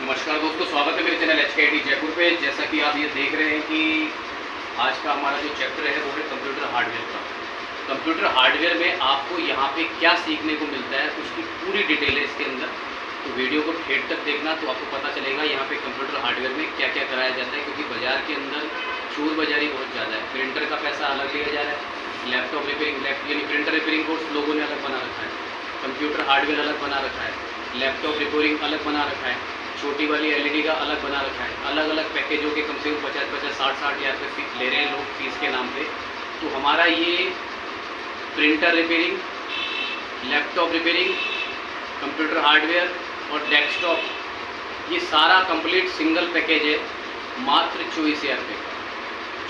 नमस्कार दोस्तों, स्वागत है मेरे चैनल HKIT जयपुर पे। जैसा कि आप ये देख रहे हैं कि आज का हमारा जो चैप्टर है वो है कंप्यूटर हार्डवेयर का। कंप्यूटर हार्डवेयर में आपको यहाँ पे क्या सीखने को मिलता है उसकी पूरी डिटेल है इसके अंदर, तो वीडियो को ठेठ तक देखना तो आपको पता चलेगा यहाँ पे कंप्यूटर हार्डवेयर में क्या क्या कराया जाता है। क्योंकि बाज़ार के अंदर चोर बाजारी बहुत ज़्यादा है। प्रिंटर का पैसा अलग लिया जा रहा है, लैपटॉप रिपेयरिंग यानी प्रिंटर रिपेयरिंग कोर्स लोगों ने अलग बना रखा है, कंप्यूटर हार्डवेयर अलग बना रखा है, लैपटॉप रिपेयरिंग अलग बना रखा है, छोटी वाली LED का अलग बना रखा है। अलग अलग पैकेजों के कम से कम 50-50, 60-60 हज़ार रुपये ले रहे हैं लोग फीस के नाम पे। तो हमारा ये printer repairing, laptop repairing, computer hardware और डेस्कटॉप, ये सारा कंप्लीट सिंगल पैकेज है मात्र 24,000 रुपये का।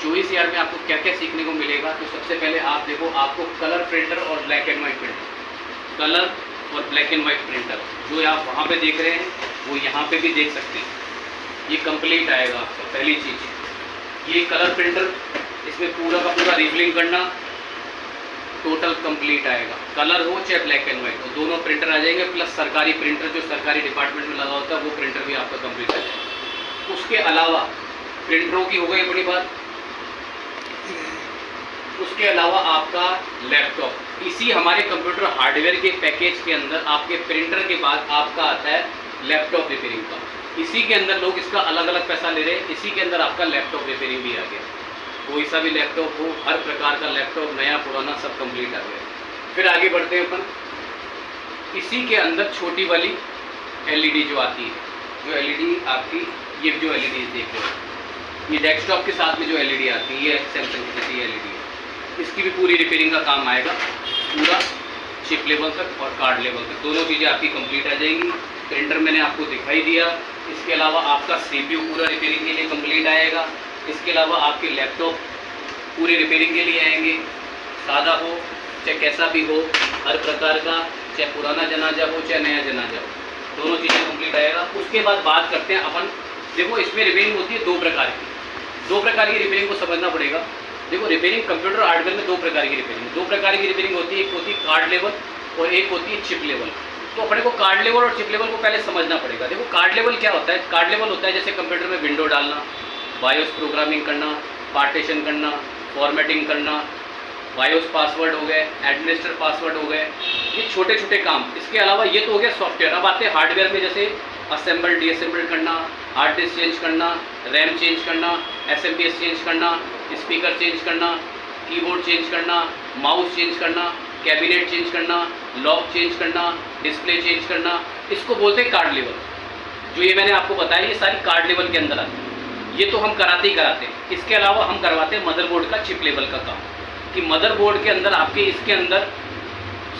24,000 में आपको क्या क्या सीखने को मिलेगा। तो सबसे पहले आप देखो, आपको कलर प्रिंटर और black and white printer, colour और ब्लैक एंड वाइट प्रिंटर जो आप वहाँ पे देख रहे हैं वो यहाँ पे भी देख सकते हैं। ये कंप्लीट आएगा आपका। पहली चीज़ ये कलर प्रिंटर, इसमें पूरा का पूरा रिफिलिंग करना टोटल कंप्लीट आएगा। कलर हो चाहे ब्लैक एंड वाइट हो, दोनों प्रिंटर आ जाएंगे। प्लस सरकारी प्रिंटर जो सरकारी डिपार्टमेंट में लगा होता है वो प्रिंटर भी आपका कंप्लीट आ जाएगा। उसके अलावा प्रिंटरों की हो गई बड़ी बात। उसके अलावा आपका लैपटॉप, इसी हमारे कंप्यूटर हार्डवेयर के पैकेज के अंदर आपके प्रिंटर के बाद आपका आता है लैपटॉप रिपेयरिंग का। इसी के अंदर लोग इसका अलग अलग पैसा ले रहे हैं। इसी के अंदर आपका लैपटॉप रिपेयरिंग भी आ गया। कोई सा भी लैपटॉप हो, हर प्रकार का लैपटॉप, नया पुराना सब कंप्लीट आ गया। फिर आगे बढ़ते हैं अपन। इसी के अंदर छोटी वाली LED जो आती है, जो LED आपकी ये जो LED देख रहे हो, ये डेस्कटॉप के साथ में जो LED आती है, ये सैमसंग की जैसी LED है। इसकी भी पूरी रिपेयरिंग का काम आएगा, पूरा चिप लेवल तक और कार्ड लेवल तक दोनों चीज़ें आपकी कंप्लीट आ जाएंगी। प्रिंटर मैंने आपको दिखाई दिया। इसके अलावा आपका CPU पूरा रिपेयरिंग के लिए कंप्लीट आएगा। इसके अलावा आपके लैपटॉप पूरी रिपेयरिंग के लिए आएंगे, सादा हो चाहे कैसा भी हो, हर प्रकार का, चाहे पुराना जनाजा हो चाहे नया जनाजा हो, दोनों चीज़ें कंप्लीट आएगा। उसके बाद बात करते हैं अपन। देखो, इसमें रिपेयरिंग होती है दो प्रकार की रिपेयरिंग को समझना पड़ेगा। देखो, रिपेयरिंग कंप्यूटर हार्डवेयर में दो प्रकार की रिपेयरिंग होती है। एक होती है कार्ड लेवल और एक होती है चिप लेवल। तो अपने को कार्ड लेवल और चिप लेवल को पहले समझना पड़ेगा। देखो, कार्ड लेवल क्या होता है। कार्ड लेवल होता है जैसे कंप्यूटर में विंडो डालना, बायोस प्रोग्रामिंग करना, पार्टीशन करना, फॉर्मेटिंग करना, बायोस पासवर्ड हो गए, एडमिनिस्टर पासवर्ड हो गए, ये छोटे छोटे काम। इसके अलावा ये तो हो गया सॉफ्टवेयर। अब आते हैं हार्डवेयर में, जैसे असेंबल डीअसेंबल करना, हार्ड डिस्क चेंज करना, रैम चेंज करना, SMPS चेंज करना, स्पीकर चेंज करना, कीबोर्ड चेंज करना, माउस चेंज करना, कैबिनेट चेंज करना, लॉक चेंज करना, डिस्प्ले चेंज करना, इसको बोलते हैं कार्ड लेवल। जो ये मैंने आपको बताया, ये सारी कार्ड लेवल के अंदर आती है। ये तो हम कराते ही कराते हैं। इसके अलावा हम करवाते हैं मदरबोर्ड का चिप लेवल का काम, कि मदरबोर्ड के अंदर आपके इसके अंदर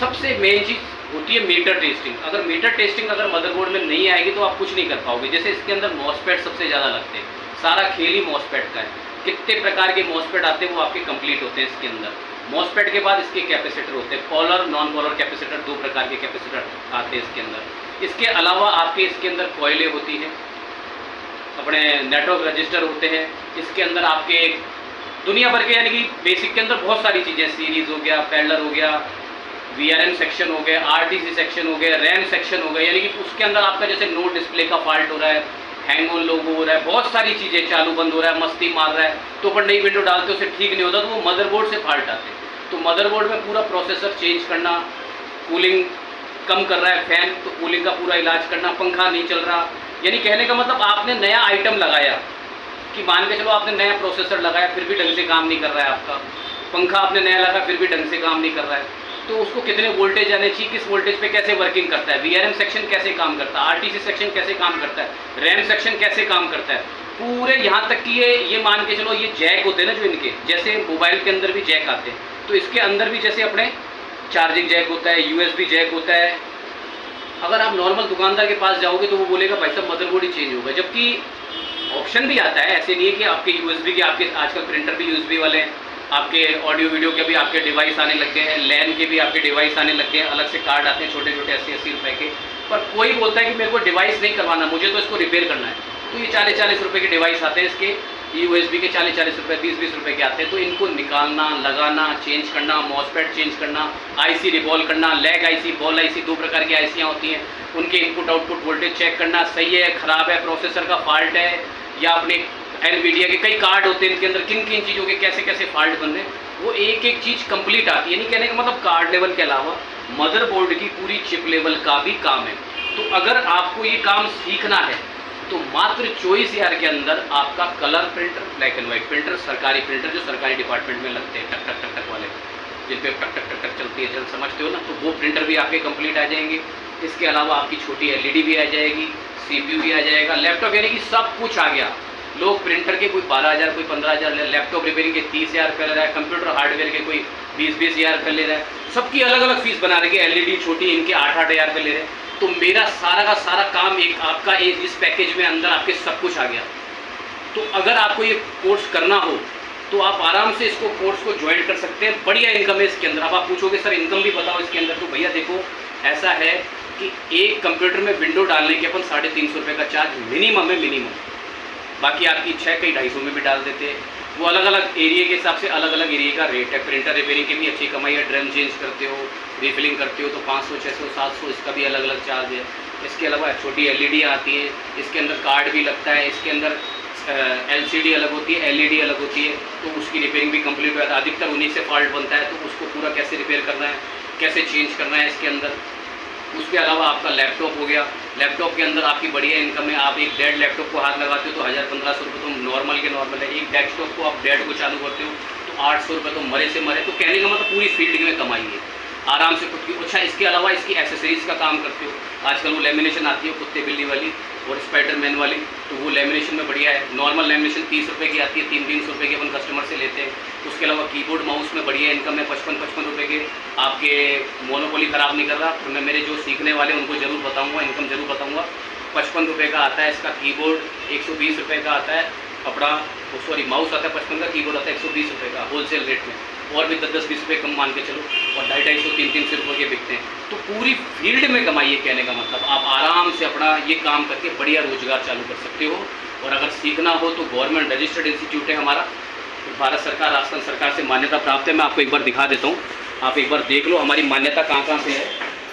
सबसे मेन चीज़ होती है मीटर टेस्टिंग। अगर मीटर टेस्टिंग अगर मदरबोर्ड में नहीं आएगी तो आप कुछ नहीं कर पाओगे। जैसे इसके अंदर मॉसफेट सबसे ज़्यादा लगते हैं, सारा खेल ही मॉसफेट का है। कितने प्रकार के मॉसफेट आते हैं वो आपके कंप्लीट होते हैं इसके अंदर। मॉसफेट के बाद इसके कैपेसिटर होते हैं, पोलर नॉन पोलर कैपेसिटर, दो प्रकार के कैपेसिटर आते हैं इसके अंदर। इसके अलावा आपके इसके अंदर कॉइलें होती हैं, अपने नेटवर्क रजिस्टर होते हैं। इसके अंदर आपके दुनिया भर के यानी कि बेसिक के अंदर बहुत सारी चीज़ें, सीरीज़ हो गया, पैरेलल हो गया, VRM सेक्शन हो गया, RTC सेक्शन हो गया, रैम सेक्शन हो गया। यानी कि उसके अंदर आपका जैसे नो डिस्प्ले का फॉल्ट हो रहा है, हैंग ऑन लोगो हो रहा है, बहुत सारी चीज़ें, चालू बंद हो रहा है, मस्ती मार रहा है, तो अपन नई विंडो डालते उसे ठीक नहीं होता, तो वो मदरबोर्ड से फॉल्ट आते हैं। तो मदरबोर्ड में पूरा प्रोसेसर चेंज करना, कूलिंग कम कर रहा है फैन तो कूलिंग का पूरा इलाज करना, पंखा नहीं चल रहा, यानी कहने का मतलब आपने नया आइटम लगाया, कि मान के चलो आपने नया प्रोसेसर लगाया फिर भी ढंग से काम नहीं कर रहा है आपका, पंखा आपने नया लगा फिर भी ढंग से काम नहीं कर रहा है, तो उसको कितने वोल्टेज आने चाहिए, किस वोल्टेज पे कैसे वर्किंग करता है, VRM सेक्शन कैसे काम करता है, RTC सेक्शन कैसे काम करता है, रैम सेक्शन कैसे काम करता है, पूरे यहाँ तक कि ये मान के चलो ये जैक होते हैं ना, जो इनके जैसे मोबाइल के अंदर भी जैक आते हैं, तो इसके अंदर भी जैसे अपने चार्जिंग जैक होता है, USB जैक होता है। अगर आप नॉर्मल दुकानदार के पास जाओगे तो वो बोलेगा भाई साहब मदरबोर्ड ही चेंज होगा, जबकि ऑप्शन भी आता है। ऐसे नहीं है कि आपके USB के, आपके आजकल प्रिंटर भी USB वाले हैं, आपके ऑडियो वीडियो के भी आपके डिवाइस आने लग गए हैं, लैन के भी आपके डिवाइस आने लग गए हैं, अलग से कार्ड आते हैं छोटे छोटे 80-80 रुपए के। पर कोई बोलता है कि मेरे को डिवाइस नहीं करवाना, मुझे तो इसको रिपेयर करना है, तो ये 40-40 रुपये के डिवाइस आते हैं इसके। USB के 40-40 रुपये 20-20 रुपये के आते हैं। तो इनको निकालना, लगाना, चेंज करना, मॉसफेट चेंज करना, IC रिवॉल्व करना, लैग IC, बॉल IC, 2 प्रकार की ICयाँ होती हैं, उनके इनपुट आउटपुट वोल्टेज चेक करना, सही है, ख़राब है, प्रोसेसर का फॉल्ट है, या अपने NVIDIA के कई कार्ड होते हैं, इनके अंदर किन किन चीज़ों के कैसे कैसे फॉल्ट बन रहे हैं, वो एक एक चीज़ कंप्लीट आती है। यानी कहने का मतलब कार्ड लेवल के अलावा मदरबोर्ड की पूरी चिप लेवल का भी काम है। तो अगर आपको ये काम सीखना है तो मात्र 24,000 के अंदर आपका colour printer, black and white printer, सरकारी प्रिंटर जो सरकारी डिपार्टमेंट में लगते हैं, टक टक टक टक वाले, जिन पे टक टक टक टक चलती है, जल्द समझते हो ना, तो वो प्रिंटर भी आपके कंप्लीट आ जाएंगे। इसके अलावा आपकी छोटी LED भी आ जाएगी, CPU भी आ जाएगा, लैपटॉप, यानी कि सब कुछ आ गया। लोग प्रिंटर के कोई 12,000, कोई 15,000, लैपटॉप रिपेयरिंग के 30,000 रुपये ले रहा है, कंप्यूटर हार्डवेयर के कोई 20-20,000 रुपये ले रहा है, सबकी अलग अलग फीस बना रही है। LED छोटी इनके 8-8 हज़ार रुपये ले रहे हैं। तो मेरा सारा का सारा काम एक आपका इस पैकेज में अंदर आपके सब कुछ आ गया। तो अगर आपको ये कोर्स करना हो तो आप आराम से इसको कोर्स को ज्वाइन कर सकते हैं। बढ़िया इनकम है इसके अंदर। अब आप पूछोगे सर इनकम भी बताओ इसके अंदर, तो भैया देखो ऐसा है कि एक कंप्यूटर में विंडो डालने के अपन 350 रुपये का चार्ज मिनिमम है, मिनिमम। बाकी आपकी इच्छा है, कई 250 में भी डाल देते हैं। वो अलग अलग एरिया के हिसाब से अलग अलग एरिया का रेट है। प्रिंटर रिपेयरिंग की भी अच्छी कमाई है, ड्रम चेंज करते हो, रिफिलिंग करते हो तो 500, 600, 700 इसका भी अलग अलग चार्ज है। इसके अलावा छोटी LED आती है, इसके अंदर कार्ड भी लगता है, इसके अंदर LCD अलग होती है, LED अलग होती है, तो उसकी रिपेयरिंग भी कंप्लीट हो जाता है। अधिकतर उन्हीं से फॉल्ट बनता है, तो उसको पूरा कैसे रिपेयर करना है, कैसे चेंज करना है इसके अंदर। उसके अलावा आपका लैपटॉप हो गया, लैपटॉप के अंदर आपकी बढ़िया इनकम है। आप एक डेड लैपटॉप को हाथ लगाते हो तो 1000-1500 रुपये तो नॉर्मल के नॉर्मल है। एक डेस्कटॉप को आप डेड को चालू करते हो तो 800 रुपये तो मरे से मरे। तो कहने का मतलब पूरी फील्ड में कमाई है आराम से खुद की। अच्छा, इसके अलावा इसकी एसेसरीज़ का काम करते हो, आजकल वो लेमिनेशन आती है कुत्ते बिल्ली वाली और स्पाइडरमैन वाली, तो वो लेमिनेशन में बढ़िया है। नॉर्मल लेमिनेशन 30 रुपये की आती है, 300-300 रुपये की अपन कस्टमर से लेते हैं। उसके अलावा कीबोर्ड माउस में बढ़िया इनकम है, 55-55 रुपये के। आपके मोनोपोली ख़राब नहीं कर रहा, तो मैं मेरे जो सीखने वाले उनको ज़रूर बताऊँगा, इनकम ज़रूर बताऊँगा। 55 रुपये का आता है इसका कीबोर्ड, 120 रुपये का आता है अपना, सॉरी माउस आता है 55 का, कीबोर्ड आता है 120 रुपये का होलसेल रेट में। और भी 10-10-20 रुपये कम मान के चलो, और 250-300 रुपये के बिकते हैं। तो पूरी फील्ड में कमाई है, कहने का मतलब आप आराम से अपना ये काम करके बढ़िया रोजगार चालू कर सकते हो। और अगर सीखना हो तो गवर्नमेंट रजिस्टर्ड इंस्टीट्यूट है हमारा, भारत सरकार, राजस्थान सरकार से मान्यता प्राप्त है। मैं आपको एक बार दिखा देता हूँ, आप एक बार देख लो हमारी मान्यता कहाँ कहाँ से है,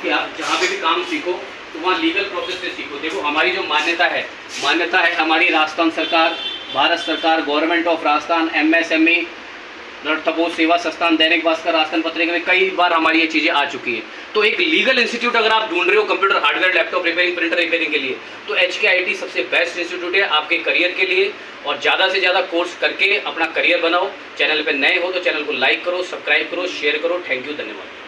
कि आप जहाँ पे भी काम सीखो तो वहाँ लीगल प्रोसेस से सीखो। देखो हमारी जो मान्यता है हमारी राजस्थान सरकार, भारत सरकार, गवर्नमेंट ऑफ राजस्थान, MSME, तपोध सेवा संस्थान, दैनिक भास्कर, राजस्थान पत्रिका में कई बार हमारी ये चीज़ें आ चुकी हैं। तो एक लीगल इंस्टीट्यूट अगर आप ढूंढ रहे हो computer hardware, laptop repairing, printer repairing के लिए, तो HKIT सबसे बेस्ट इंस्टीट्यूट है आपके करियर के लिए। और ज़्यादा से ज़्यादा कोर्स करके अपना करियर बनाओ। चैनल पे नए हो तो चैनल को लाइक करो, सब्सक्राइब करो, शेयर करो। थैंक यू, धन्यवाद।